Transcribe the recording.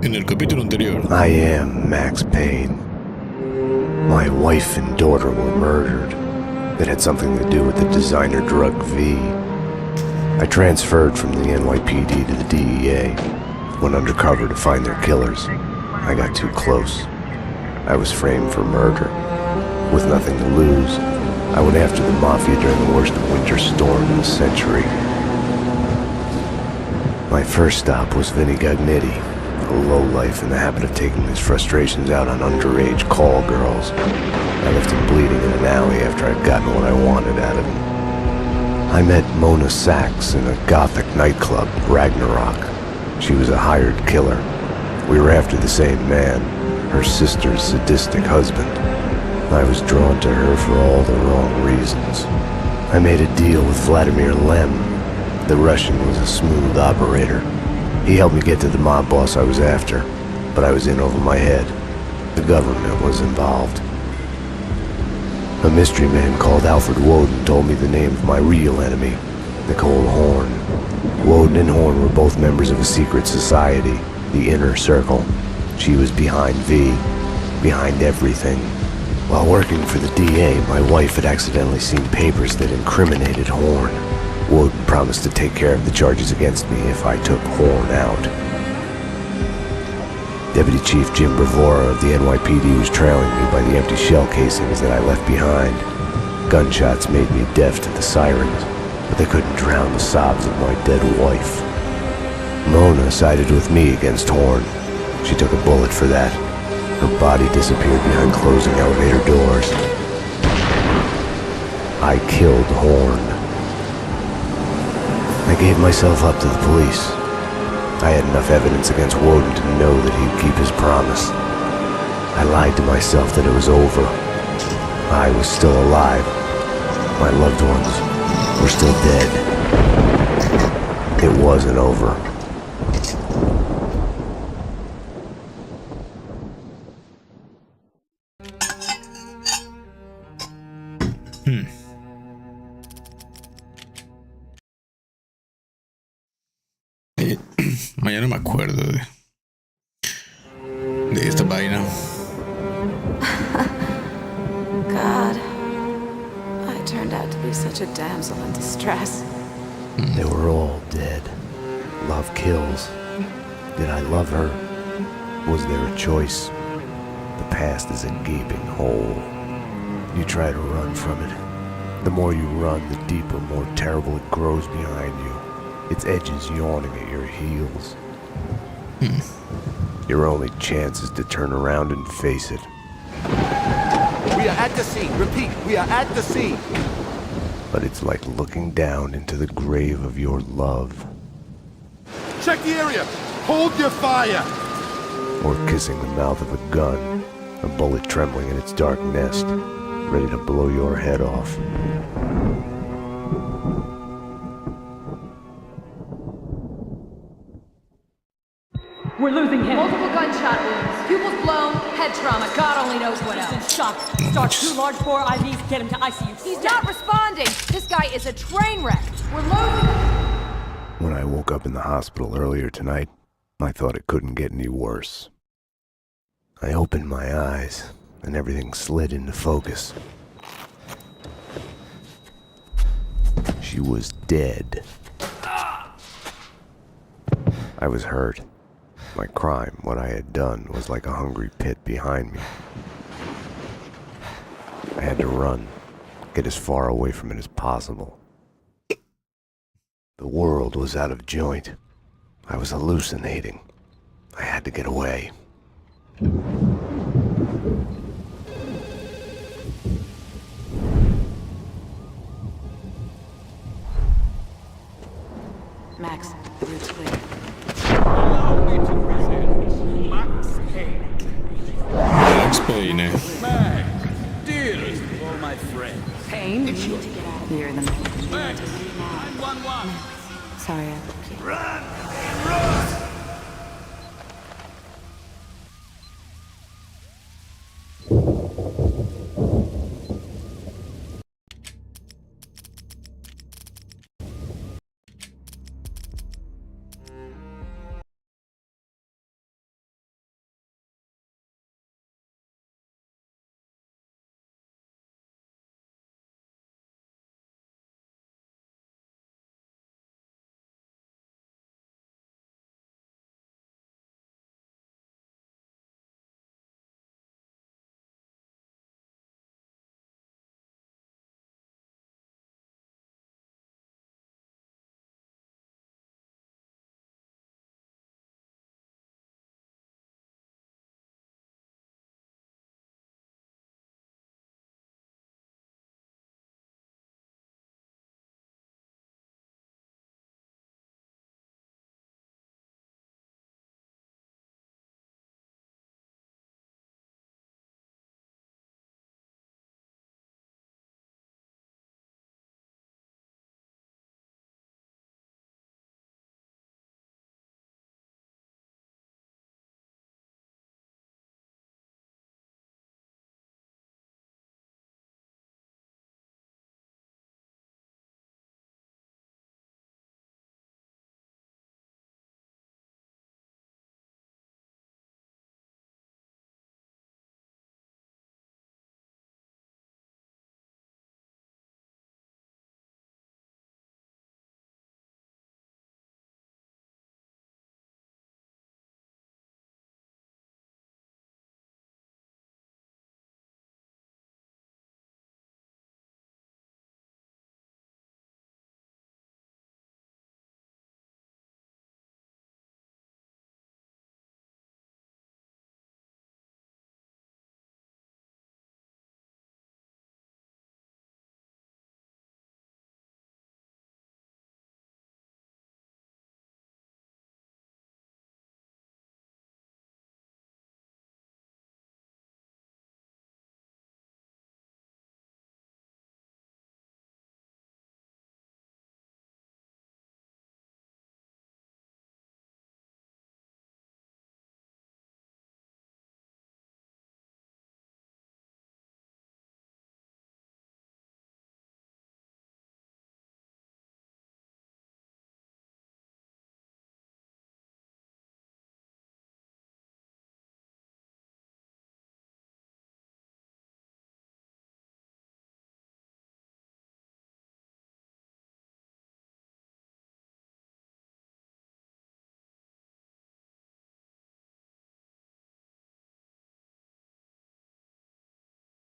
En el capítulo anterior. I am Max Payne. My wife and daughter were murdered. That had something to do with the designer drug V. I transferred from the NYPD to the DEA. Went undercover to find their killers. I got too close. I was framed for murder. With nothing to lose, I went after the Mafia during the worst winter storm in a century. My first stop was Vinny Gagnetti, a lowlife in the habit of taking his frustrations out on underage call girls. I left him bleeding in an alley after I'd gotten what I wanted out of him. I met Mona Sachs in a gothic nightclub, Ragnarok. She was a hired killer. We were after the same man, her sister's sadistic husband. I was drawn to her for all the wrong reasons. I made a deal with Vladimir Lem. The Russian was a smooth operator. He helped me get to the mob boss I was after, but I was in over my head. The government was involved. A mystery man called Alfred Woden told me the name of my real enemy, Nicole Horn. Woden and Horn were both members of a secret society, the Inner Circle. She was behind V, behind everything. While working for the DA, my wife had accidentally seen papers that incriminated Horn. Woden promised to take care of the charges against me if I took Horn out. Deputy Chief Jim Bravura of the NYPD was trailing me by the empty shell casings that I left behind. Gunshots made me deaf to the sirens, but they couldn't drown the sobs of my dead wife. Mona sided with me against Horn. She took a bullet for that. Her body disappeared behind closing elevator doors. I killed Horn. I gave myself up to the police. I had enough evidence against Woden to know that he'd keep his promise. I lied to myself that it was over. I was still alive. My loved ones were still dead. It wasn't over. Mañana me acuerdo de esta vaina. God, I turned out to be such a damsel in distress. They were all dead. Love kills. Did I love her? Was there a choice? The past is a gaping hole. You try to run from it. The more you run, the deeper, more terrible it grows behind you. Its edges yawning at your heels. Your only chance is to turn around and face it. We are at the scene. Repeat, we are at the scene. But it's like looking down into the grave of your love. Check the area. Hold your fire. Or kissing the mouth of a gun, a bullet trembling in its dark nest, ready to blow your head off. We're losing him. Multiple gunshot wounds. Pupils blown, head trauma. God only knows what He's in else. shock. Start 2 large bore IVs, get him to ICU. He's not responding. This guy is a train wreck. We're losing him. When I woke up in the hospital earlier tonight, I thought it couldn't get any worse. I opened my eyes, and everything slid into focus. She was dead. I was hurt. My crime, what I had done, was like a hungry pit behind me. I had to run, get as far away from it as possible. The world was out of joint. I was hallucinating. I had to get away. Max, the route's clear. Allow me to present Max Payne. Max Payne. Max, dearest of all my friends. Payne? We need to get out of here in the middle. Max, 911. Sorry, I left you. Run! Run!